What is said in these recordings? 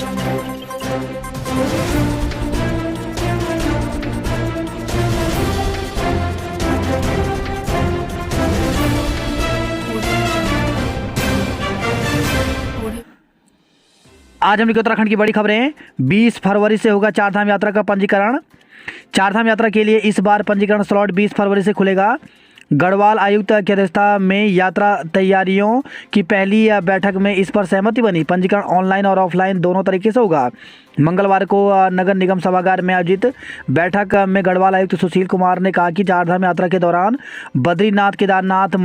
आज हम उत्तराखंड की बड़ी खबरें। 20 फरवरी से होगा चारधाम यात्रा का पंजीकरण। चारधाम यात्रा के लिए इस बार पंजीकरण स्लॉट 20 फरवरी से खुलेगा। गढ़वाल आयुक्त की अध्यक्षता में यात्रा तैयारियों की पहली बैठक में इस पर सहमति बनी। पंजीकरण ऑनलाइन और ऑफलाइन दोनों तरीके से होगा। मंगलवार को नगर निगम सभागार में आयोजित बैठक में गढ़वाल आयुक्त सुशील कुमार ने कहा कि चारधाम यात्रा के दौरान बद्रीनाथ केदारनाथ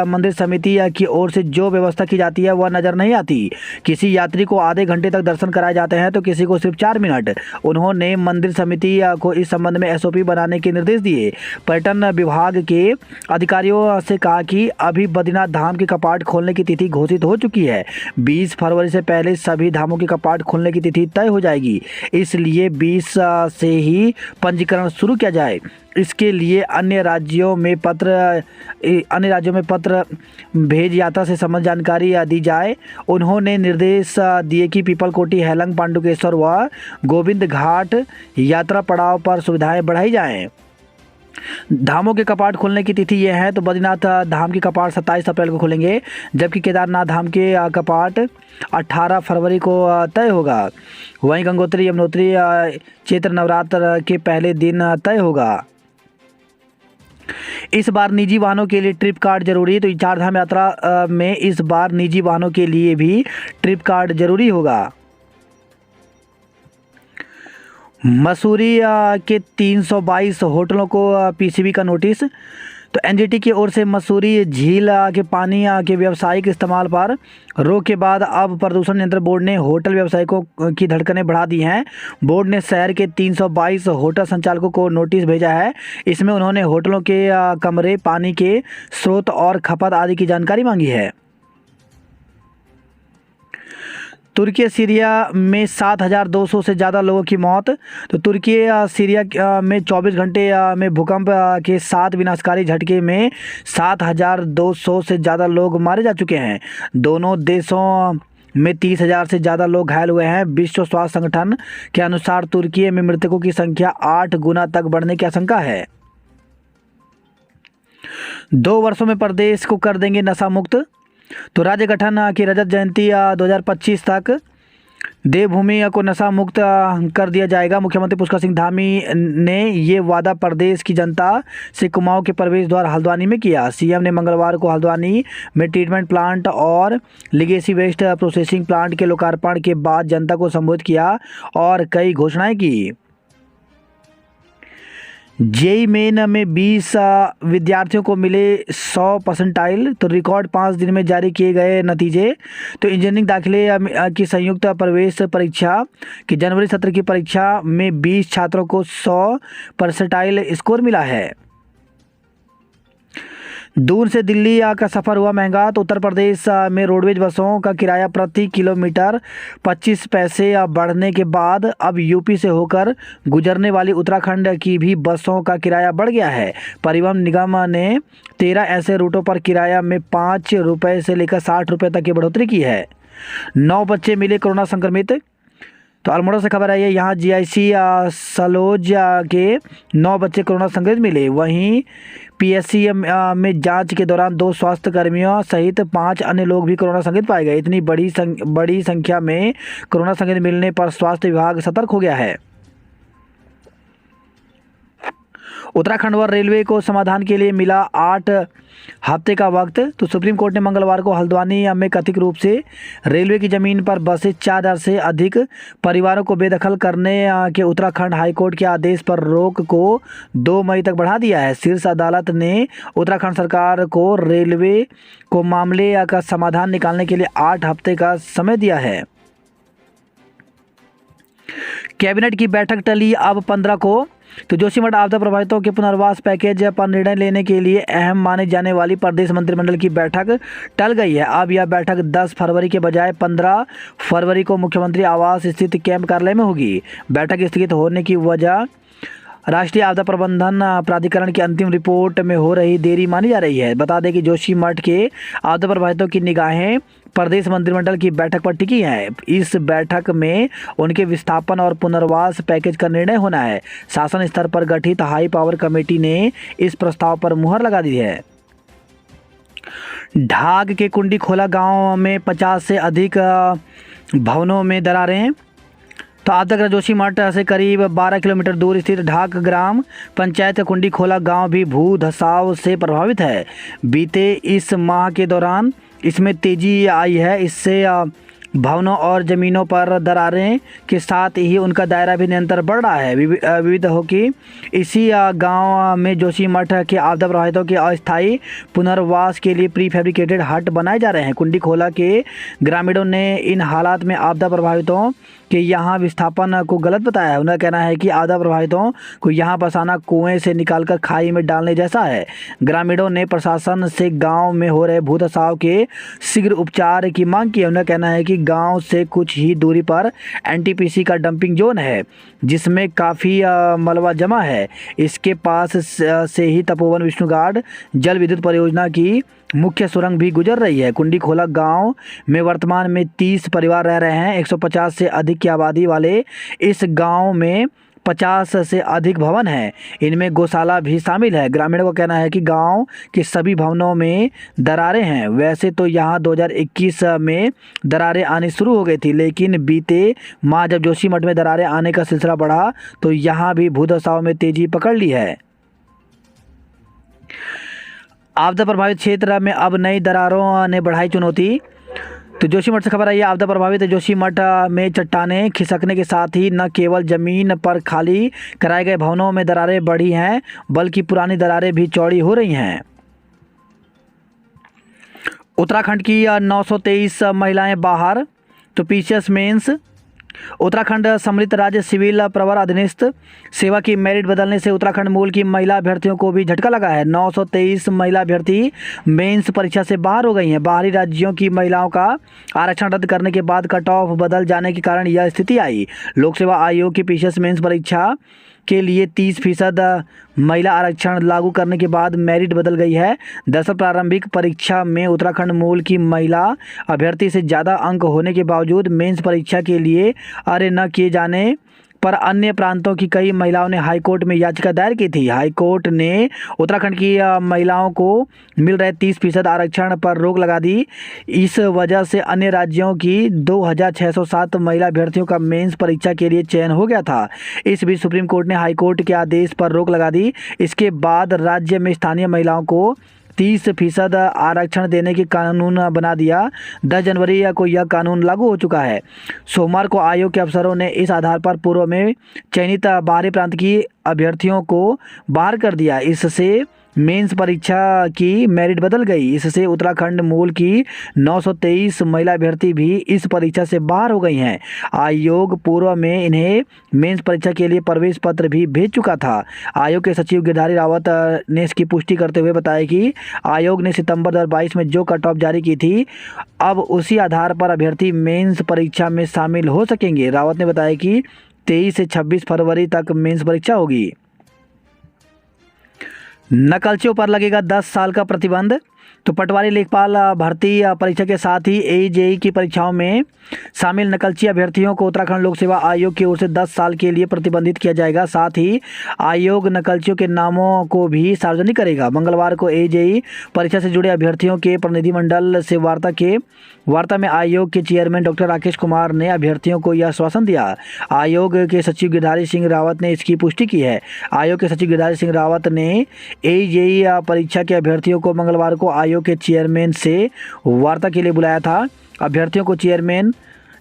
मंदिर समिति की ओर से जो व्यवस्था की जाती है वह नजर नहीं आती। किसी यात्री को आधे घंटे तक दर्शन कराए जाते हैं तो किसी को सिर्फ 4 मिनट। उन्होंने मंदिर समिति को इस संबंध में SOP बनाने के निर्देश दिए। पर्यटन विभाग के अधिकारियों से कहा कि अभी बद्रीनाथ धाम के कपाट खोलने की तिथि घोषित हो चुकी है। 20 फरवरी से पहले सभी धामों के कपाट खोलने की तिथि तय हो जाएगी, इसलिए 20 से ही पंजीकरण शुरू किया जाए। इसके लिए अन्य राज्यों में पत्र भेज यात्रा से संबंधित जानकारी दी जाए। उन्होंने निर्देश दिए कि पीपलकोटी, हेलंग, पांडुकेश्वर व गोविंद घाट यात्रा पड़ाव पर सुविधाएं बढ़ाई जाएं। धामों के कपाट खोलने की तिथि ये है तो बद्रीनाथ धाम के कपाट 27 अप्रैल को खुलेंगे, जबकि केदारनाथ धाम के कपाट 18 फरवरी को तय होगा। वहीं गंगोत्री यमुनोत्री चैत्र नवरात्र के पहले दिन तय होगा। इस बार निजी वाहनों के लिए ट्रिप कार्ड जरूरी, तो चारधाम यात्रा में इस बार निजी वाहनों के लिए भी ट्रिप कार्ड जरूरी होगा। मसूरी के 322 होटलों को PCB का नोटिस। तो NGT की ओर से मसूरी झील के पानी के व्यावसायिक इस्तेमाल पर रोक के बाद अब प्रदूषण नियंत्रण बोर्ड ने होटल व्यवसायिकों की धड़कनें बढ़ा दी हैं। बोर्ड ने शहर के 322 होटल संचालकों को नोटिस भेजा है। इसमें उन्होंने होटलों के कमरे, पानी के स्रोत और खपत आदि की जानकारी मांगी है। तुर्की सीरिया में 7,200 से ज़्यादा लोगों की मौत। तो तुर्की सीरिया में 24 घंटे में भूकंप के 7 विनाशकारी झटके में 7,200 से ज़्यादा लोग मारे जा चुके हैं। दोनों देशों में 30,000 से ज़्यादा लोग घायल हुए हैं। विश्व स्वास्थ्य संगठन के अनुसार तुर्की में मृतकों की संख्या 8 गुना तक बढ़ने की आशंका है। 2 वर्षों में प्रदेश को कर देंगे नशा मुक्त। तो राज्य गठन की रजत जयंती 2025 तक देवभूमि को नशा मुक्त कर दिया जाएगा। मुख्यमंत्री पुष्कर सिंह धामी ने ये वादा प्रदेश की जनता से कुमाऊं के प्रवेश द्वार हल्द्वानी में किया। CM ने मंगलवार को हल्द्वानी में ट्रीटमेंट प्लांट और लिगेसी वेस्ट प्रोसेसिंग प्लांट के लोकार्पण के बाद जनता को संबोधित किया और कई घोषणाएं की। JEE मेन में 20 विद्यार्थियों को मिले 100 परसेंटाइल। तो रिकॉर्ड 5 दिन में जारी किए गए नतीजे। तो इंजीनियरिंग दाखिले की संयुक्त प्रवेश परीक्षा की जनवरी सत्र की परीक्षा में 20 छात्रों को 100 परसेंटाइल स्कोर मिला है। दूर से दिल्ली का सफ़र हुआ महंगा। तो उत्तर प्रदेश में रोडवेज बसों का किराया प्रति किलोमीटर 25 पैसे बढ़ने के बाद अब यूपी से होकर गुजरने वाली उत्तराखंड की भी बसों का किराया बढ़ गया है। परिवहन निगम ने 13 ऐसे रूटों पर किराया में 5 रुपये से लेकर 60 रुपये तक की बढ़ोतरी की है। 9 बच्चे मिले कोरोना संक्रमित। तो अल्मोड़ा से खबर आई है, यहाँ GIC सलोज के 9 बच्चे कोरोना संक्रमित मिले। वहीं PSC में जांच के दौरान 2 स्वास्थ्य कर्मियों सहित 5 अन्य लोग भी कोरोना संक्रमित पाए गए। इतनी बड़ी संख्या में कोरोना संक्रमित मिलने पर स्वास्थ्य विभाग सतर्क हो गया है। उत्तराखंड व रेलवे को समाधान के लिए मिला 8 हफ्ते का वक्त। तो सुप्रीम कोर्ट ने मंगलवार को हल्द्वानी में कथित रूप से रेलवे की जमीन पर बसे 4,000 से अधिक परिवारों को बेदखल करने के उत्तराखंड हाईकोर्ट के आदेश पर रोक को 2 मई तक बढ़ा दिया है। शीर्ष अदालत ने उत्तराखंड सरकार को रेलवे को मामले का समाधान निकालने के लिए 8 हफ्ते का समय दिया है। कैबिनेट की बैठक टली अब 15 को। तो जोशीमठ आपदा प्रभावितों के पुनर्वास पैकेज पर निर्णय लेने के लिए अहम माने जाने वाली प्रदेश मंत्रिमंडल की बैठक टल गई है। अब यह बैठक 10 फरवरी के बजाय 15 फरवरी को मुख्यमंत्री आवास स्थित कैंप कार्यालय में होगी। बैठक स्थगित होने की वजह राष्ट्रीय आपदा प्रबंधन प्राधिकरण की अंतिम रिपोर्ट में हो रही देरी मानी जा रही है। बता दें कि जोशीमठ के आपदा प्रभावितों की निगाहें प्रदेश मंत्रिमंडल की बैठक पर टिकी है। इस बैठक में उनके विस्थापन और पुनर्वास पैकेज का निर्णय होना है। शासन स्तर पर गठित हाई पावर कमेटी ने इस प्रस्ताव पर मुहर लगा दी है। ढाक के कुंडी खोला गांव में 50 से अधिक भवनों में दरारें। तो आपदा जोशीमठ से करीब 12 किलोमीटर दूर स्थित ढाक ग्राम पंचायत का कुंडी खोला गांव भी भू धसाव से प्रभावित है। बीते इस माह के दौरान इसमें तेजी आई है। इससे भवनों और ज़मीनों पर दरारें के साथ ही उनका दायरा भी निरंतर बढ़ रहा है। विविध हो कि इसी गांव में जोशीमठ के आपदा प्रभावितों के अस्थायी पुनर्वास के लिए प्री फैब्रिकेटेड हट बनाए जा रहे हैं। कुंडी खोला के ग्रामीणों ने इन हालात में आपदा प्रभावितों के यहाँ विस्थापन को गलत बताया है। उनका कहना है कि आपदा प्रभावितों को यहाँ बसाना कुएं से निकालकर खाई में डालने जैसा है। ग्रामीणों ने प्रशासन से गांव में हो रहे भूधसाव के शीघ्र उपचार की मांग की है। उनका कहना है कि गांव से कुछ ही दूरी पर एनटीपीसी का डंपिंग जोन है जिसमें काफ़ी मलबा जमा है। इसके पास से ही तपोवन विष्णुघाट जल विद्युत परियोजना की मुख्य सुरंग भी गुजर रही है। कुंडी खोला गांव में वर्तमान में 30 परिवार रह रहे हैं। 150 से अधिक की आबादी वाले इस गांव में 50 से अधिक भवन हैं। इनमें गौशाला भी शामिल है। ग्रामीणों का कहना है कि गांव के सभी भवनों में दरारें हैं। वैसे तो यहां 2021 में दरारें आनी शुरू हो गई थी, लेकिन बीते माह जब जोशीमठ में दरारें आने का सिलसिला बढ़ा तो यहां भी भूधसाव में तेजी पकड़ ली है। आपदा प्रभावित क्षेत्र में अब नई दरारों ने बढ़ाई चुनौती। तो जोशीमठ से खबर आई है, आपदा प्रभावित जोशीमठ में चट्टानें खिसकने के साथ ही न केवल जमीन पर खाली कराए गए भवनों में दरारें बढ़ी हैं बल्कि पुरानी दरारें भी चौड़ी हो रही हैं। उत्तराखंड की 923 महिलाएं बाहर। तो पीसीएस मेंस उत्तराखंड सम्मिलित राज्य सिविल प्रवर अधीनस्थ सेवा की मेरिट बदलने से उत्तराखंड मूल की महिला अभ्यर्थियों को भी झटका लगा है। 923 महिला अभ्यर्थी मेंस परीक्षा से बाहर हो गई हैं। बाहरी राज्यों की महिलाओं का आरक्षण रद्द करने के बाद कट ऑफ बदल जाने के कारण यह स्थिति आई। लोक सेवा आयोग की पीसीएस मेंस परीक्षा के लिए 30% महिला आरक्षण लागू करने के बाद मेरिट बदल गई है। दरअसल प्रारंभिक परीक्षा में उत्तराखंड मूल की महिला अभ्यर्थी से ज़्यादा अंक होने के बावजूद मेंस परीक्षा के लिए अर्य न किए जाने पर अन्य प्रांतों की कई महिलाओं ने हाईकोर्ट में याचिका दायर की थी। हाईकोर्ट ने उत्तराखंड की महिलाओं को मिल रहे 30% आरक्षण पर रोक लगा दी। इस वजह से अन्य राज्यों की 2607 महिला अभ्यर्थियों का मेंस परीक्षा के लिए चयन हो गया था। इस बीच सुप्रीम कोर्ट ने हाईकोर्ट के आदेश पर रोक लगा दी। इसके बाद राज्य में स्थानीय महिलाओं को 30% आरक्षण देने की कानून बना दिया। 10 जनवरी को यह कानून लागू हो चुका है। सोमवार को आयोग के अफसरों ने इस आधार पर पूर्व में चयनित बाहरी प्रांत की अभ्यर्थियों को बाहर कर दिया। इससे मेंस परीक्षा की मेरिट बदल गई। इससे उत्तराखंड मूल की 923 महिला अभ्यर्थी भी इस परीक्षा से बाहर हो गई हैं। आयोग पूर्व में इन्हें मेंस परीक्षा के लिए प्रवेश पत्र भी भेज चुका था। आयोग के सचिव गिरधारी रावत ने इसकी पुष्टि करते हुए बताया कि आयोग ने सितंबर 2022 में जो कट ऑफ जारी की थी, अब उसी आधार पर अभ्यर्थी मेंस परीक्षा में शामिल हो सकेंगे। रावत ने बताया कि 23 से 26 फरवरी तक मेंस परीक्षा होगी। नकलचियों पर लगेगा 10 साल का प्रतिबंध। तो पटवारी लेखपाल भर्ती परीक्षा के साथ ही एजेई की परीक्षाओं में शामिल नकलची अभ्यर्थियों को उत्तराखंड लोक सेवा आयोग की ओर से 10 साल के लिए प्रतिबंधित किया जाएगा। साथ ही आयोग नकलचियों के नामों को भी सार्वजनिक करेगा। मंगलवार को एजेई परीक्षा से जुड़े अभ्यर्थियों के प्रतिनिधिमंडल से वार्ता में आयोग के चेयरमैन डॉक्टर राकेश कुमार ने अभ्यर्थियों को यह आश्वासन दिया। आयोग के सचिव गिरधारी सिंह रावत ने इसकी पुष्टि की है। आयोग के सचिव गिरधारी सिंह रावत ने एजेई परीक्षा के अभ्यर्थियों को मंगलवार को आयोग के चेयरमैन से वार्ता के लिए बुलाया था। अभ्यर्थियों को चेयरमैन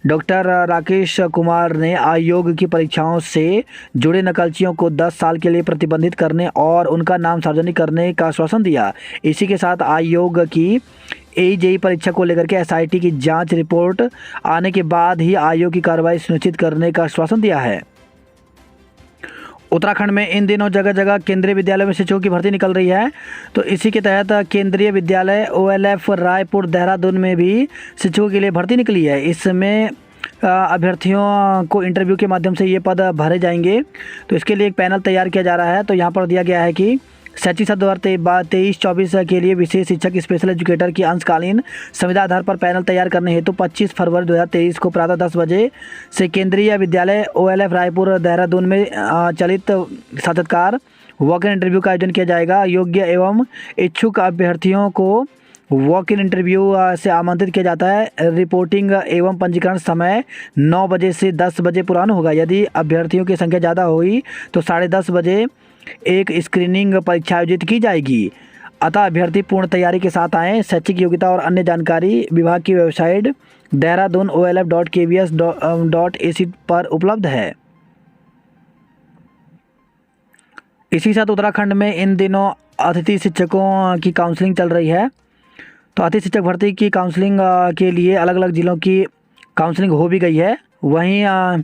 डॉक्टर राकेश कुमार ने आयोग की परीक्षाओं से जुड़े नकलचियों को 10 साल के लिए प्रतिबंधित करने और उनका नाम सार्वजनिक करने का आश्वासन दिया। इसी के साथ आयोग की एजेई परीक्षा को लेकर के एसआईटी की जांच रिपोर्ट आने के बाद ही आयोग की कार्रवाई सुनिश्चित करने का आश्वासन दिया है। उत्तराखंड में इन दिनों जगह जगह केंद्रीय विद्यालयों में शिक्षकों की भर्ती निकल रही है। तो इसी के तहत केंद्रीय विद्यालय ओएलएफ रायपुर देहरादून में भी शिक्षकों के लिए भर्ती निकली है। इसमें अभ्यर्थियों को इंटरव्यू के माध्यम से ये पद भरे जाएंगे। तो इसके लिए एक पैनल तैयार किया जा रहा है। तो यहाँ पर दिया गया है कि शैक्षिक सत्र 2023-24 के लिए विशेष शिक्षक स्पेशल एजुकेटर की अंशकालीन संविदा आधार पर पैनल तैयार करने हेतु 25 फरवरी 2023 को प्रातः 10 बजे से केंद्रीय विद्यालय OLF रायपुर देहरादून में चलित साक्षात्कार वॉक इन इंटरव्यू का आयोजन किया जाएगा। योग्य एवं इच्छुक अभ्यर्थियों को वॉक इन इंटरव्यू से आमंत्रित किया जाता है। रिपोर्टिंग एवं पंजीकरण समय 9 बजे से 10 बजे पूर्वाह्न होगा। यदि अभ्यर्थियों की संख्या ज़्यादा हुई तो 10:30 बजे एक स्क्रीनिंग परीक्षा आयोजित की जाएगी। अतः अभ्यर्थी पूर्ण तैयारी के साथ आएँ। शैक्षिक योग्यता और अन्य जानकारी विभाग की वेबसाइट देहरादून olf.kvs.ac पर उपलब्ध है। इसी साथ उत्तराखंड में इन दिनों अतिथि शिक्षकों की काउंसलिंग चल रही है। तो अतिथि शिक्षक भर्ती की काउंसलिंग के लिए अलग अलग ज़िलों की काउंसलिंग हो भी गई है। वहीं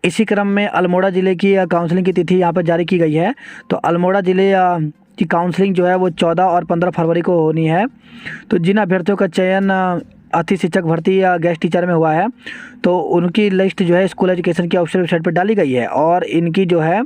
इसी क्रम में अल्मोड़ा ज़िले की काउंसलिंग की तिथि यहाँ पर जारी की गई है। तो अल्मोड़ा ज़िले की काउंसलिंग जो है वो 14 और 15 फरवरी को होनी है। तो जिन अभ्यर्थियों का चयन अतिथि शिक्षक भर्ती या गेस्ट टीचर में हुआ है तो उनकी लिस्ट जो है स्कूल एजुकेशन की ऑफिशियल वेबसाइट पर डाली गई है। और इनकी जो है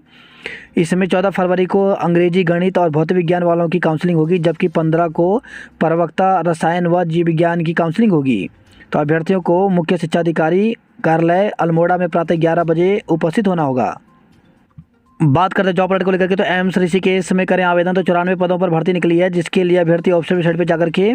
इसमें 14 फरवरी को अंग्रेजी, गणित और भौतिक विज्ञान वालों की काउंसलिंग होगी, जबकि 15 को प्रवक्ता, रसायन व जीव विज्ञान की काउंसलिंग होगी। तो अभ्यर्थियों को मुख्य शिक्षा अधिकारी कार्यालय अल्मोड़ा में प्रातः 11 बजे उपस्थित होना होगा। बात करते हैं जॉब अलर्ट को लेकर के, तो एम्स ऋषिकेश में करें आवेदन। तो 94 पदों पर भर्ती निकली है, जिसके लिए अभ्यर्थी ऑफिशियल वेबसाइट पर जाकर के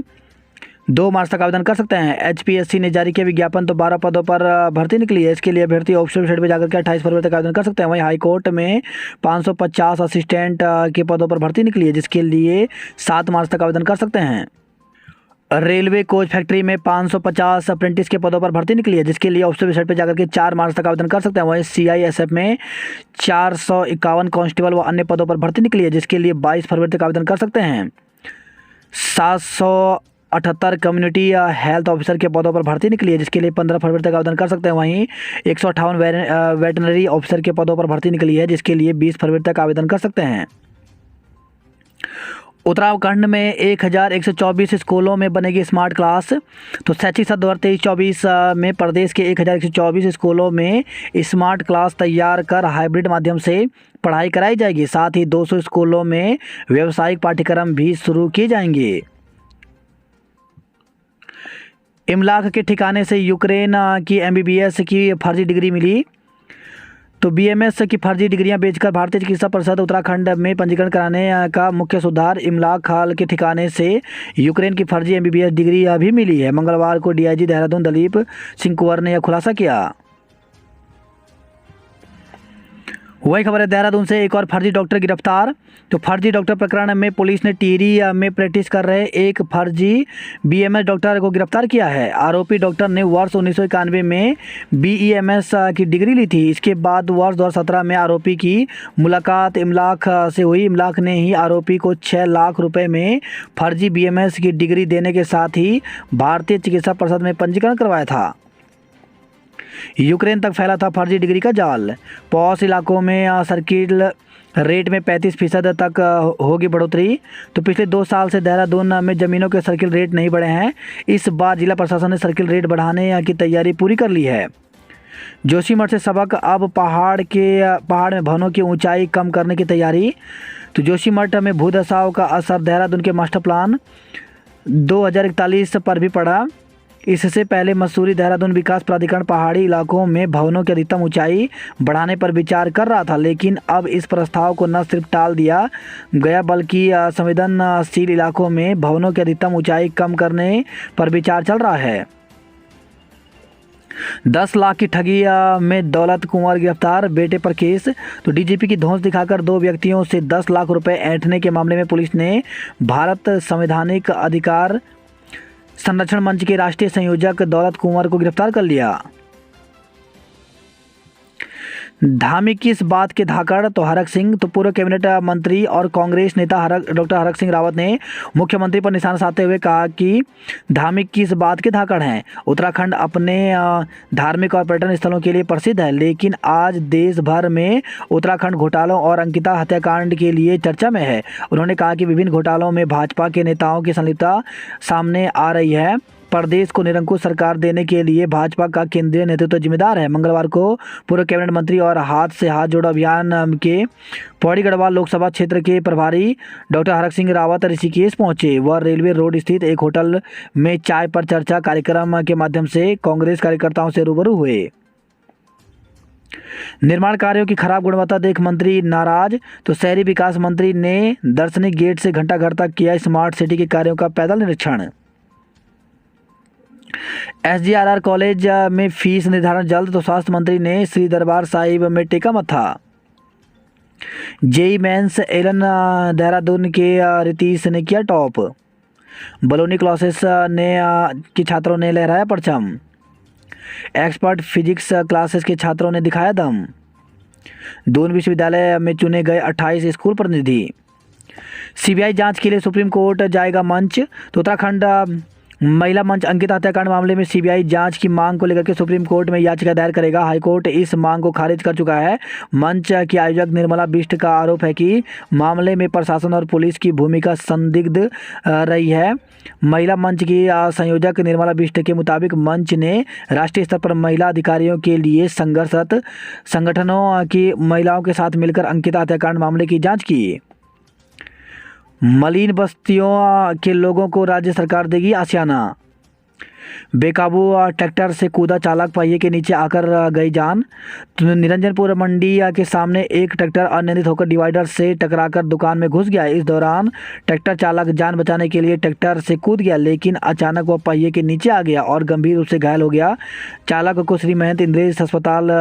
2 मार्च तक आवेदन कर सकते हैं। HPSC ने जारी किया विज्ञापन। तो 12 पदों पर भर्ती निकली है। इसके लिए अभ्यर्थी ऑफिशियल वेबसाइट पर जाकर के 28 फरवरी तक आवेदन कर सकते हैं। वहीं हाईकोर्ट में 550 असिस्टेंट के पदों पर भर्ती निकली है, जिसके लिए 7 मार्च तक आवेदन कर सकते हैं। रेलवे कोच फैक्ट्री में 550 अप्रेंटिस के पदों पर भर्ती निकली है, जिसके लिए ऑफिशियल वेबसाइट पर जाकर के 4 मार्च तक आवेदन कर सकते हैं। वहीं CISF में 451 कांस्टेबल व अन्य पदों पर भर्ती निकली है, जिसके लिए 22 फरवरी तक आवेदन कर सकते हैं। 778 कम्युनिटी हेल्थ ऑफिसर के पदों पर भर्ती निकली है, जिसके लिए 15 फरवरी तक आवेदन कर सकते हैं। वहीं 158 वेटनरी ऑफिसर के पदों पर भर्ती निकली है, जिसके लिए 20 फरवरी तक आवेदन कर सकते हैं। उत्तराखंड में 1124 स्कूलों में बनेगी स्मार्ट क्लास। तो शैक्षिक सत्र 2023-24 में प्रदेश के 1124 स्कूलों में स्मार्ट क्लास तैयार कर हाइब्रिड माध्यम से पढ़ाई कराई जाएगी। साथ ही 200 स्कूलों में व्यावसायिक पाठ्यक्रम भी शुरू किए जाएंगे। इमलाक के ठिकाने से यूक्रेन की MBBS की फर्जी डिग्री मिली। तो BMS की फर्जी डिग्रियां बेचकर भारतीय चिकित्सा परिषद उत्तराखंड में पंजीकरण कराने का मुख्य सुधार। इमलाक खाल के ठिकाने से यूक्रेन की फर्जी MBBS डिग्री भी मिली है। मंगलवार को DIG देहरादून दलीप सिंह कुंवर ने यह खुलासा किया। वही खबर है देहरादून से, एक और फर्जी डॉक्टर गिरफ्तार। तो फर्जी डॉक्टर प्रकरण में पुलिस ने टिहरी में प्रैक्टिस कर रहे एक फर्जी BMS डॉक्टर को गिरफ्तार किया है। आरोपी डॉक्टर ने वर्ष 1991 में BEMS की डिग्री ली थी। इसके बाद वर्ष 2017 में आरोपी की मुलाकात इमलाक से हुई। इमलाक ने ही आरोपी को 6 लाख रुपए में फर्जी BMS की डिग्री देने के साथ ही भारतीय चिकित्सा परिषद में पंजीकरण करवाया था। यूक्रेन तक फैला था फर्जी डिग्री का जाल। पॉश इलाकों में सर्किल रेट में 35% तक होगी बढ़ोतरी। तो पिछले 2 साल से देहरादून में ज़मीनों के सर्किल रेट नहीं बढ़े हैं। इस बार जिला प्रशासन ने सर्किल रेट बढ़ाने की तैयारी पूरी कर ली है। जोशीमठ से सबक, अब पहाड़ में भवनों की ऊंचाई कम करने की तैयारी। तो जोशीमठ में भूदशाओं का असर देहरादून के मास्टर प्लान 2041 पर भी पड़ा। इससे पहले मसूरी देहरादून विकास प्राधिकरण पहाड़ी इलाकों में भवनों की अधिकतम ऊंचाई बढ़ाने पर विचार कर रहा था, लेकिन अब इस प्रस्ताव को न सिर्फ टाल दिया गया बल्कि संवेदनशील इलाकों में भवनों की अधिकतम ऊंचाई कम करने पर विचार चल रहा है। 10 लाख की ठगी में दौलत कुंवर गिरफ्तार, बेटे पर केस। तो DGP की धौंस दिखाकर 2 व्यक्तियों से 10 लाख रुपए ऐंठने के मामले में पुलिस ने भारत संवैधानिक अधिकार संरक्षण मंच के राष्ट्रीय संयोजक दौलत कुंवर को गिरफ्तार कर लिया। धार्मिक किस बात के धाकड़, तो हरक सिंह। तो पूर्व कैबिनेट मंत्री और कांग्रेस नेता डॉक्टर हरक सिंह रावत ने मुख्यमंत्री पर निशाना साधते हुए कहा कि धार्मिक किस बात के धाकड़ हैं। उत्तराखंड अपने धार्मिक और पर्यटन स्थलों के लिए प्रसिद्ध है, लेकिन आज देश भर में उत्तराखंड घोटालों और अंकिता हत्याकांड के लिए चर्चा में है। उन्होंने कहा कि विभिन्न घोटालों में भाजपा के नेताओं की संलिप्तता सामने आ रही है। प्रदेश को निरंकुश सरकार देने के लिए भाजपा का केंद्रीय नेतृत्व जिम्मेदार है। मंगलवार को पूर्व कैबिनेट मंत्री और हाथ से हाथ जोड़ो अभियान के पौड़ी गढ़वाल लोकसभा क्षेत्र के प्रभारी डॉक्टर हरक सिंह रावत ऋषिकेश पहुंचे। वह रेलवे रोड स्थित एक होटल में चाय पर चर्चा कार्यक्रम के माध्यम से कांग्रेस कार्यकर्ताओं से रूबरू हुए। निर्माण कार्यों की खराब गुणवत्ता देख मंत्री नाराज, तो शहरी विकास मंत्री ने दर्शनी गेट से घंटाघर तक किया स्मार्ट सिटी के कार्यों का पैदल निरीक्षण। SGRR कॉलेज में फीस निर्धारण जल्द, तो स्वास्थ्य मंत्री ने श्री दरबार साहिब में टेका मत्था। जेई मेंस एलन देहरादून के रितीश ने किया टॉप। बलोनी क्लासेस ने के छात्रों ने लहराया परचम। एक्सपर्ट फिजिक्स क्लासेस के छात्रों ने दिखाया दम। दून विश्वविद्यालय में चुने गए 28 स्कूल प्रतिनिधि। CBI जांच के लिए सुप्रीम कोर्ट जाएगा मंच, तो उत्तराखंड महिला मंच अंकिता हत्याकांड मामले में CBI जांच की मांग को लेकर के सुप्रीम कोर्ट में याचिका दायर करेगा। हाईकोर्ट इस मांग को खारिज कर चुका है। मंच की आयोजक निर्मला बिष्ट का आरोप है कि मामले में प्रशासन और पुलिस की भूमिका संदिग्ध रही है। महिला मंच की संयोजक निर्मला बिष्ट के मुताबिक मंच ने राष्ट्रीय स्तर पर महिला अधिकारियों के लिए संघर्षरत संगठनों की महिलाओं के साथ मिलकर अंकिता हत्याकांड मामले की जाँच की। मलिन बस्तियों के लोगों को राज्य सरकार देगी आशियाना। बेकाबू ट्रैक्टर से कूदा चालक, पहिए के नीचे आकर गई जान। तो निरंजनपुर मंडी के सामने एक ट्रैक्टर अनियंत्रित होकर डिवाइडर से टकराकर दुकान में घुस गया। इस दौरान ट्रैक्टर चालक जान बचाने के लिए ट्रैक्टर से कूद गया, लेकिन अचानक वह पहिए के नीचे आ गया और गंभीर रूप से घायल हो गया। चालक को श्री महंत इंद्रेश अस्पताल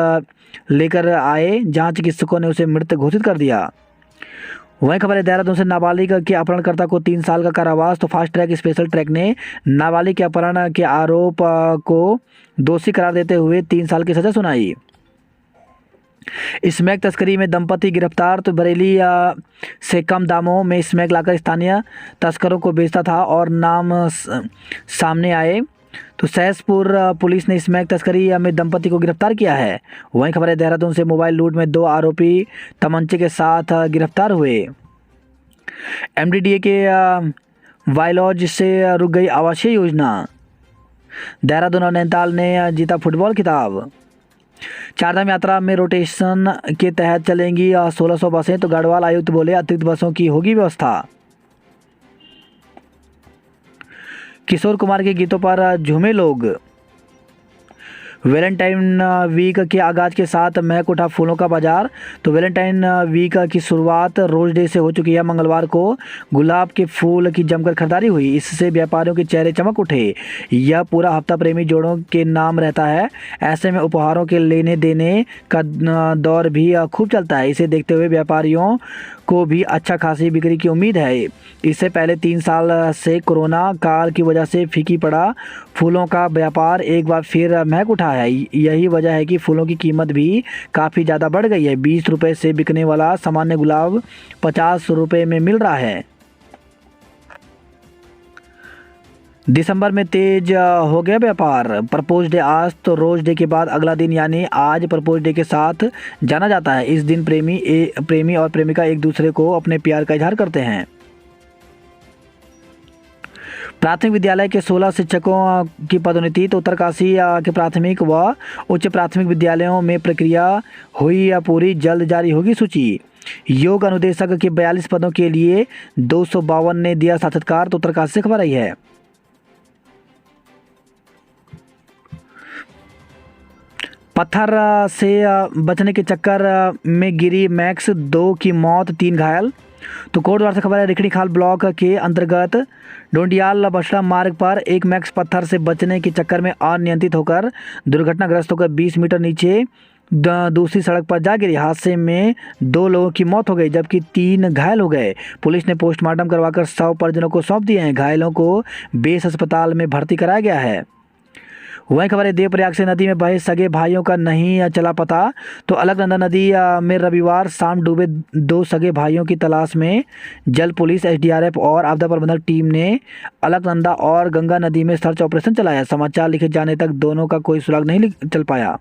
लेकर आए, जहाँ चिकित्सकों ने उसे मृत घोषित कर दिया। वहीं खबर है देहरादून से नाबालिग के अपहरणकर्ता को 3 साल का कारावास, तो फास्ट ट्रैक स्पेशल ट्रैक ने नाबालिग के अपहरण के आरोप को दोषी करार देते हुए 3 साल की सजा सुनाई। स्मैक तस्करी में दंपति गिरफ्तार, तो बरेली से कम दामों में स्मैक लाकर स्थानीय तस्करों को बेचता था और नाम सामने आए। तो सहसपुर पुलिस ने स्मैक तस्करी में दंपति को गिरफ्तार किया है। वहीं खबर है देहरादून से मोबाइल लूट में 2 आरोपी तमंचे के साथ गिरफ्तार हुए। MDDA के वाइलॉज से रुक गई आवासीय योजना। देहरादून और नैनीताल ने जीता फुटबॉल खिताब। चारधाम यात्रा में रोटेशन के तहत चलेंगी 1600 बसें, तो गढ़वाल आयुक्त बोले अतिरिक्त बसों की होगी व्यवस्था। किशोर कुमार के गीतों पर झूमे लोग। वैलेंटाइन वीक के आगाज के साथ महक उठा फूलों का बाजार, तो वैलेंटाइन वीक की शुरुआत रोज डे से हो चुकी है। मंगलवार को गुलाब के फूल की जमकर खरीदारी हुई, इससे व्यापारियों के चेहरे चमक उठे। यह पूरा हफ्ता प्रेमी जोड़ों के नाम रहता है। ऐसे में उपहारों के लेने देने का दौर भी खूब चलता है। इसे देखते हुए व्यापारियों को भी अच्छा खासी बिक्री की उम्मीद है। इससे पहले 3 साल से कोरोना काल की वजह से फीकी पड़ा फूलों का व्यापार एक बार फिर महक उठा है। यही वजह है कि फूलों की कीमत भी काफ़ी ज़्यादा बढ़ गई है। 20 रुपये से बिकने वाला सामान्य गुलाब 50 रुपये में मिल रहा है। दिसंबर में तेज हो गया व्यापार। प्रपोज डे आज, तो रोज डे के बाद अगला दिन यानी आज प्रपोज डे के साथ जाना जाता है। इस दिन प्रेमी और प्रेमिका एक दूसरे को अपने प्यार का इजहार करते हैं। प्राथमिक विद्यालय के 16 शिक्षकों की पदोन्नति, तो उत्तरकाशी के प्राथमिक व उच्च प्राथमिक विद्यालयों में प्रक्रिया हुई या पूरी, जल्द जारी होगी सूची। योग अनुदेशक के 42 पदों के लिए 252 ने दिया साक्षात्कार, तो उत्तरकाशी से खबर आई है। पत्थर से बचने के चक्कर में गिरी मैक्स, 2 की मौत 3 घायल। तो कोटद्वार से खबर है रिखणी खाल ब्लॉक के अंतर्गत डोंडियाल बछड़ा मार्ग पर एक मैक्स पत्थर से बचने के चक्कर में अनियंत्रित होकर दुर्घटनाग्रस्त होकर 20 मीटर नीचे दूसरी सड़क पर जा गिरी। हादसे में 2 लोगों की मौत हो गई जबकि 3 घायल हो गए। पुलिस ने पोस्टमार्टम करवाकर शव परिजनों को सौंप दिए हैं। घायलों को बेस अस्पताल में भर्ती कराया गया है। वहीं खबर है देवप्रयाग से नदी में बहे सगे भाइयों का नहीं चला पता, तो अलकनंदा नदी में रविवार शाम डूबे 2 सगे भाइयों की तलाश में जल पुलिस, SDRF और आपदा प्रबंधन टीम ने अलकनंदा और गंगा नदी में सर्च ऑपरेशन चलाया। समाचार लिखे जाने तक दोनों का कोई सुराग नहीं चल पाया।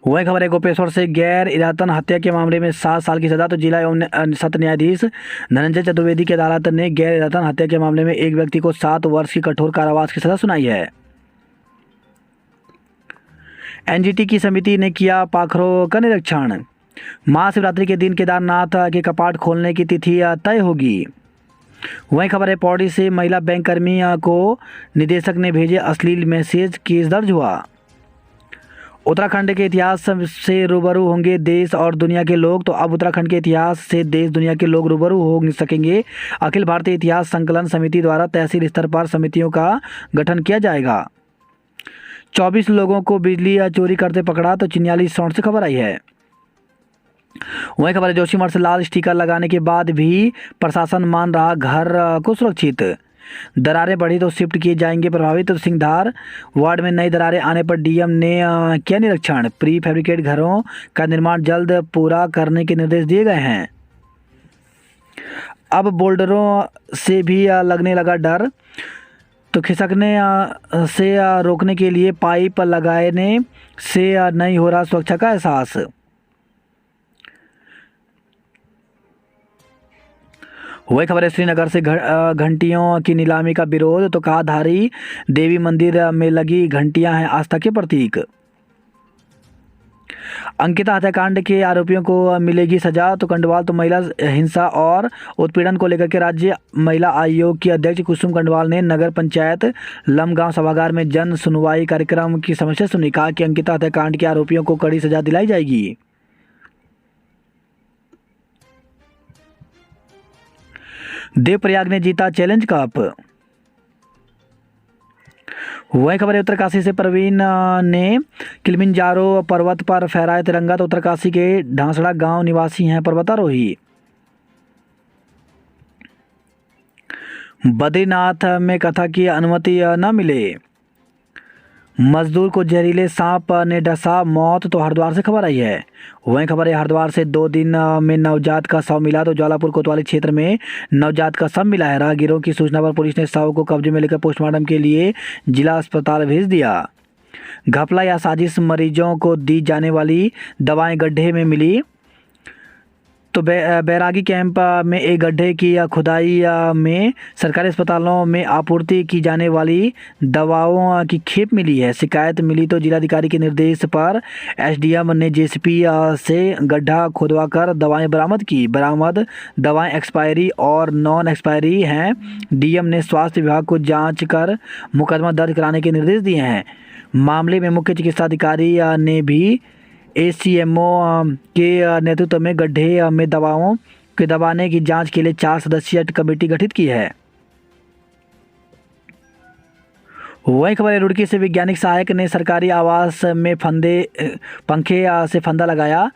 वही खबर है गोपेश्वर से गैर इरादतन हत्या के मामले में 7 साल की सजा। तो जिला एवं सत्र न्यायाधीश धनंजय चतुर्वेदी की अदालत ने गैर इरादतन हत्या के मामले में एक व्यक्ति को 7 वर्ष की कठोर कारावास की सजा सुनाई है। एनजीटी की समिति ने किया पाखरों का निरीक्षण। महाशिवरात्रि के दिन केदारनाथ के कपाट खोलने की तिथि तय होगी। वहीं खबर है पौड़ी से महिला बैंक कर्मी को निदेशक ने भेजे अश्लील मैसेज, केस दर्ज हुआ। उत्तराखंड के इतिहास से रूबरू होंगे देश और दुनिया के लोग। तो अब उत्तराखंड के इतिहास से देश दुनिया के लोग रूबरू हो सकेंगे। अखिल भारतीय इतिहास संकलन समिति द्वारा तहसील स्तर पर समितियों का गठन किया जाएगा। 24 लोगों को बिजली चोरी करते पकड़ा। तो चिन्याली साउंड से खबर आई है। वहीं खबर है जोशीमठ से लाल स्टिकर लगाने के बाद भी प्रशासन मान रहा घर को सुरक्षित। दरारें बढ़ी तो शिफ्ट किए जाएंगे प्रभावित। तो सिंघधार वार्ड में नई दरारें आने पर डीएम ने किया निरीक्षण। प्री फैब्रिकेट घरों का निर्माण जल्द पूरा करने के निर्देश दिए गए हैं। अब बोल्डरों से भी लगने लगा डर। तो खिसकने से रोकने के लिए पाइप लगाने से नहीं हो रहा सुरक्षा का एहसास। वही खबर है श्रीनगर से घंटियों की नीलामी का विरोध। तो कहा धारी देवी मंदिर में लगी घंटियां हैं आस्था के प्रतीक। अंकिता हत्याकांड के आरोपियों को मिलेगी सजा। तो कंडवाल तो महिला हिंसा और उत्पीड़न को लेकर के राज्य महिला आयोग की अध्यक्ष कुसुम कंडवाल ने नगर पंचायत लमगांव सभागार में जन सुनवाई कार्यक्रम की समस्या सुनी। कहा कि अंकिता हत्याकांड के आरोपियों को कड़ी सजा दिलाई जाएगी। देवप्रयाग ने जीता चैलेंज कप। वही खबर है उत्तरकाशी से प्रवीण ने किलिमंजारो पर्वत पर फहराया तिरंगा। तो उत्तरकाशी के ढांसड़ा गांव निवासी हैं पर्वतारोही। बद्रीनाथ में कथा की अनुमति न मिले। मजदूर को जहरीले सांप ने डसा, मौत। तो हरिद्वार से खबर आई है। वहीं खबर है हरिद्वार से 2 दिन में नवजात का शव मिला। तो ज्वालापुर कोतवाली क्षेत्र में नवजात का शव मिला है। राहगीरों की सूचना पर पुलिस ने शव को कब्जे में लेकर पोस्टमार्टम के लिए जिला अस्पताल भेज दिया। घपला या साजिश मरीजों को दी जाने वाली दवाएं गड्ढे में मिली। तो बैरागी कैंप में एक गड्ढे की खुदाई में सरकारी अस्पतालों में आपूर्ति की जाने वाली दवाओं की खेप मिली है। शिकायत मिली तो जिलाधिकारी के निर्देश पर एसडीएम ने जेसीबी से गड्ढा खुदवाकर दवाएं बरामद की। बरामद दवाएं एक्सपायरी और नॉन एक्सपायरी हैं। डीएम ने स्वास्थ्य विभाग को जांच कर मुकदमा दर्ज कराने के निर्देश दिए हैं। मामले में मुख्य चिकित्सा अधिकारी ने भी एसीएमओ के नेतृत्व में गड्ढे में दवाओं के दबाने की जांच के लिए 4 सदस्यीय कमेटी गठित की है। वही खबर है रुड़की से वैज्ञानिक सहायक ने सरकारी आवास में पंखे से फंदा लगाया।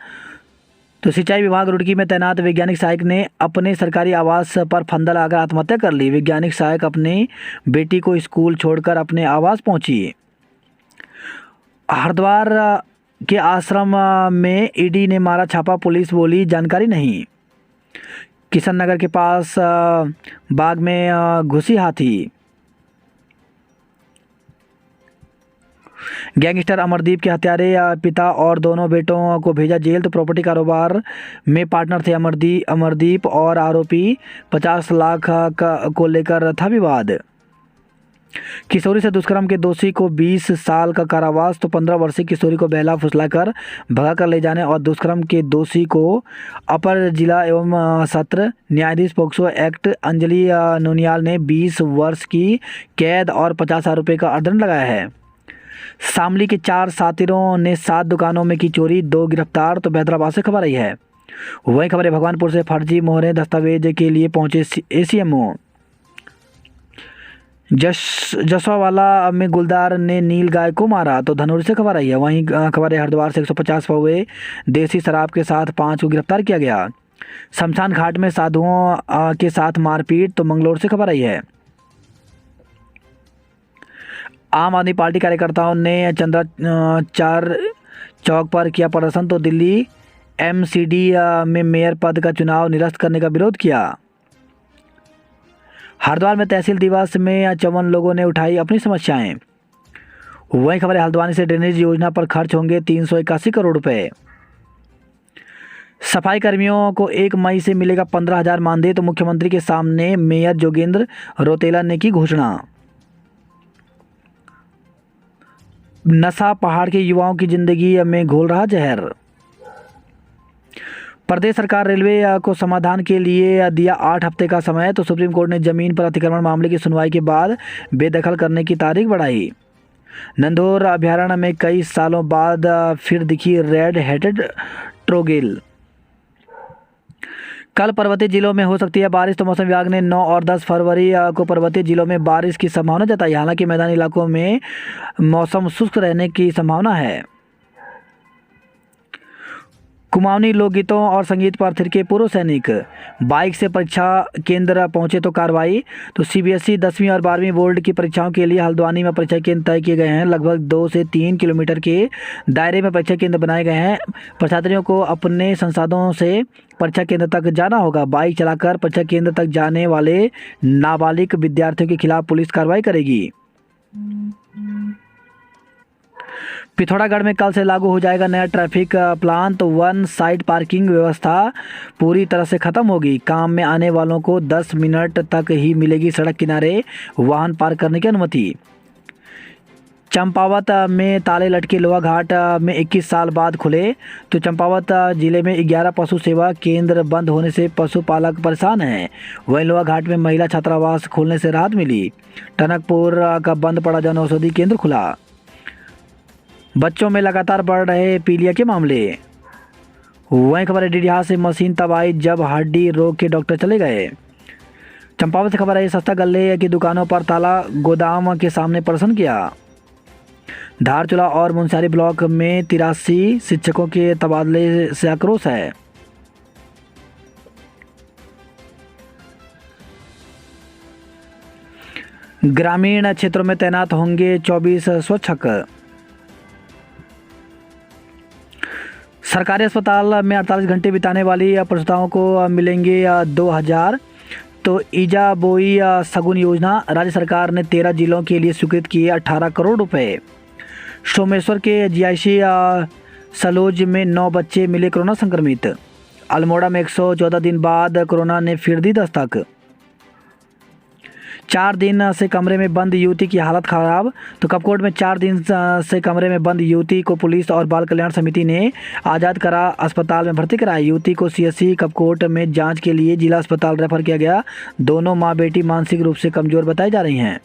तो सिंचाई विभाग रुड़की में तैनात वैज्ञानिक सहायक ने अपने सरकारी आवास पर फंदा लगाकर आत्महत्या कर ली। वैज्ञानिक सहायक अपनी बेटी को स्कूल छोड़कर अपने आवास पहुंची। हरिद्वार के आश्रम में ईडी ने मारा छापा, पुलिस बोली जानकारी नहीं। किशन नगर के पास बाग में घुसी हाथी। गैंगस्टर अमरदीप के हत्यारे पिता और दोनों बेटों को भेजा जेल। तो प्रॉपर्टी कारोबार में पार्टनर थे अमरदीप और आरोपी 50 लाख को लेकर था विवाद। किशोरी से दुष्कर्म के दोषी को 20 साल का कारावास। तो 15 वर्षीय किशोरी को बहला फुसलाकर भगाकर ले जाने और दुष्कर्म के दोषी को अपर जिला एवं सत्र न्यायाधीश पोक्सो एक्ट अंजलि नोनियाल ने 20 वर्ष की कैद और 50,000 रुपये का अर्दंड लगाया है। शामली के 4 सातिरों ने 7 दुकानों में की चोरी, 2 गिरफ्तार। तो हैदराबाद से खबर आई है। वही खबर है भगवानपुर से फर्जी मोहरें दस्तावेज के लिए पहुंचे एसीएमओ। जसवावाला में गुलदार ने नील गाय को मारा। तो धनौरी से खबर आई है। वहीं खबर है हरिद्वार से 150 पौवे देसी शराब के साथ 5 को गिरफ्तार किया गया। शमशान घाट में साधुओं के साथ मारपीट। तो मंगलोर से खबर आई है। आम आदमी पार्टी कार्यकर्ताओं ने चंद्राचार चौक पर किया प्रदर्शन। तो दिल्ली एमसीडी में मेयर पद का चुनाव निरस्त करने का विरोध किया। हरिद्वार में तहसील दिवस में 54 लोगों ने उठाई अपनी समस्याएं। वही खबर है, हल्द्वानी से ड्रेनेज योजना पर खर्च होंगे 381 करोड़ रुपए। सफाई कर्मियों को 1 मई से मिलेगा 15,000 मानदेय, तो मुख्यमंत्री के सामने मेयर जोगेंद्र रौतेला ने की घोषणा। नशा पहाड़ के युवाओं की जिंदगी में घोल रहा जहर। प्रदेश सरकार रेलवे को समाधान के लिए दिया 8 हफ्ते का समय, तो सुप्रीम कोर्ट ने जमीन पर अतिक्रमण मामले की सुनवाई के बाद बेदखल करने की तारीख बढ़ाई। नंदौर अभयारण्य में कई सालों बाद फिर दिखी रेड हेडेड ट्रोगेल। कल पर्वतीय जिलों में हो सकती है बारिश, तो मौसम विभाग ने 9 और 10 फरवरी को पर्वतीय जिलों में बारिश की संभावना जताई। हालांकि मैदानी इलाकों में मौसम शुष्क रहने की संभावना है। कुमाऊनी लोकगीतों और संगीत पर थिरके पूर्व सैनिक। बाइक से परीक्षा केंद्र पहुंचे तो कार्रवाई। तो सीबीएसई 10वीं और 12वीं बोर्ड की परीक्षाओं के लिए हल्द्वानी में परीक्षा केंद्र तय किए गए हैं। लगभग 2 से 3 किलोमीटर के दायरे में परीक्षा केंद्र बनाए गए हैं। परीक्षार्थियों को अपने संसाधनों से परीक्षा केंद्र तक जाना होगा। बाइक चलाकर परीक्षा केंद्र तक जाने वाले नाबालिग विद्यार्थियों के खिलाफ पुलिस कार्रवाई करेगी। पिथौरागढ़ में कल से लागू हो जाएगा नया ट्रैफिक प्लान, तो वन साइड पार्किंग व्यवस्था पूरी तरह से खत्म होगी। काम में आने वालों को 10 मिनट तक ही मिलेगी सड़क किनारे वाहन पार्क करने की अनुमति। चंपावत में ताले लटके लोहा घाट में 21 साल बाद खुले, तो चंपावत जिले में 11 पशु सेवा केंद्र बंद होने से पशुपालक परेशान हैं। वहीं लोहा घाट में महिला छात्रावास खोलने से राहत मिली। टनकपुर का बंद पड़ा जन औषधि केंद्र खुला। बच्चों में लगातार बढ़ रहे पीलिया के मामले। वहीं खबर है, डीडीहा से मशीन तब आई जब हड्डी रोग के डॉक्टर चले गए। चंपावत से खबर है, सस्ता गल्ले की दुकानों पर ताला, गोदाम के सामने प्रदर्शन किया। धारचूला और मुनस्यारी ब्लॉक में 83 शिक्षकों के तबादले से आक्रोश है। ग्रामीण क्षेत्रों में तैनात होंगे 24 स्वच्छक। सरकारी अस्पताल में 48 घंटे बिताने वाली प्रसूताओं को मिलेंगे 2000। तो ईजा बोई सगुन योजना, राज्य सरकार ने 13 जिलों के लिए स्वीकृत किए 18 करोड़ रुपए। सोमेश्वर के जीआईसी सलोज में 9 बच्चे मिले कोरोना संक्रमित। अल्मोड़ा में 114 दिन बाद कोरोना ने फिर दी दस्तक। 4 दिन से कमरे में बंद युवती की हालत खराब। तो कपकोट में 4 दिन से कमरे में बंद युवती को पुलिस और बाल कल्याण समिति ने आज़ाद करा अस्पताल में भर्ती कराया। युवती को सीएससी कपकोट में जांच के लिए जिला अस्पताल रेफर किया गया। दोनों मां बेटी मानसिक रूप से कमजोर बताई जा रही हैं।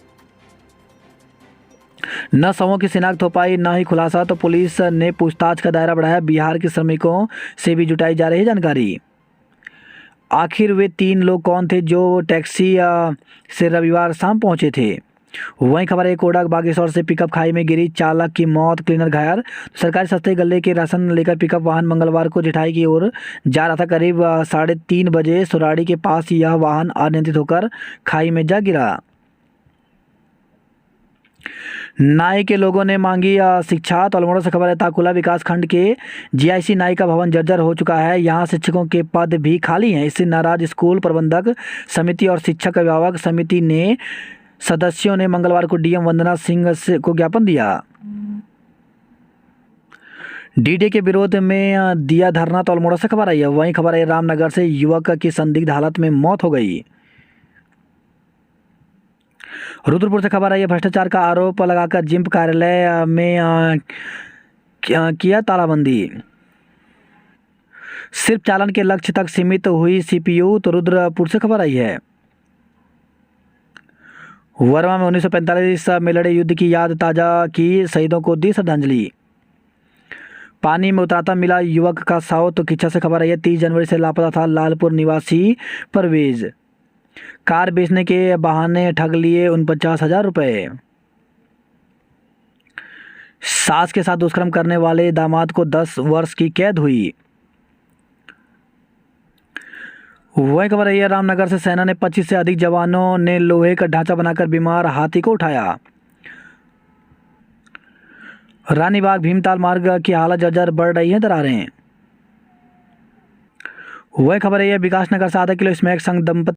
न शवों की शिनाख्त हो पाई, न ही खुलासा, तो पुलिस ने पूछताछ का दायरा बढ़ाया। बिहार के श्रमिकों से भी जुटाई जा रही जानकारी। आखिर वे 3 लोग कौन थे जो टैक्सी से रविवार शाम पहुंचे थे। वहीं खबर है, कोडा बागेश्वर से पिकअप खाई में गिरी, चालक की मौत, क्लीनर घायल। सरकारी सस्ते गले के राशन लेकर पिकअप वाहन मंगलवार को जिठाई की ओर जा रहा था। करीब 3:30 बजे सुराड़ी के पास यह वाहन अनियंत्रित होकर खाई में जा गिरा। नाई के लोगों ने मांगी शिक्षा। तो अल्मोड़ा से खबर है, ताकुला विकास खंड के जीआईसी नाई का भवन जर्जर हो चुका है। यहां शिक्षकों के पद भी खाली हैं। इससे नाराज स्कूल प्रबंधक समिति और शिक्षक अभिभावक समिति ने सदस्यों ने मंगलवार को डीएम वंदना सिंह को ज्ञापन दिया। डीडे के विरोध में दिया धरना। तो अल्मोड़ा से खबर आई है। वहीं खबर है, रामनगर से युवक की संदिग्ध हालत में मौत हो गई। रुद्रपुर से खबर आई है, भ्रष्टाचार का आरोप लगाकर जिम्प कार्यालय में किया तालाबंदी। सिर्फ चालान के लक्ष्य तक सीमित हुई सीपीयू। तो रुद्रपुर से खबर आई है। वर्मा में 1945 में लड़े युद्ध की याद ताजा की, शहीदों को दी श्रद्धांजलि। पानी में उतराता मिला युवक का शव। तो किच्छा से खबर आई है, 30 जनवरी से लापता था लालपुर निवासी परवेज। कार बेचने के बहाने ठग लिए 49,000 रुपए। सास के साथ दुष्कर्म करने वाले दामाद को 10 वर्ष की कैद हुई। वही खबर है, रामनगर से सेना ने 25 से अधिक जवानों ने लोहे का ढांचा बनाकर बीमार हाथी को उठाया। रानीबाग भीमताल मार्ग की हालत जर्जर, बढ़ रही है दरारें। वही खबर है, विकासनगर से आधा किलो स्मैक संग दंपति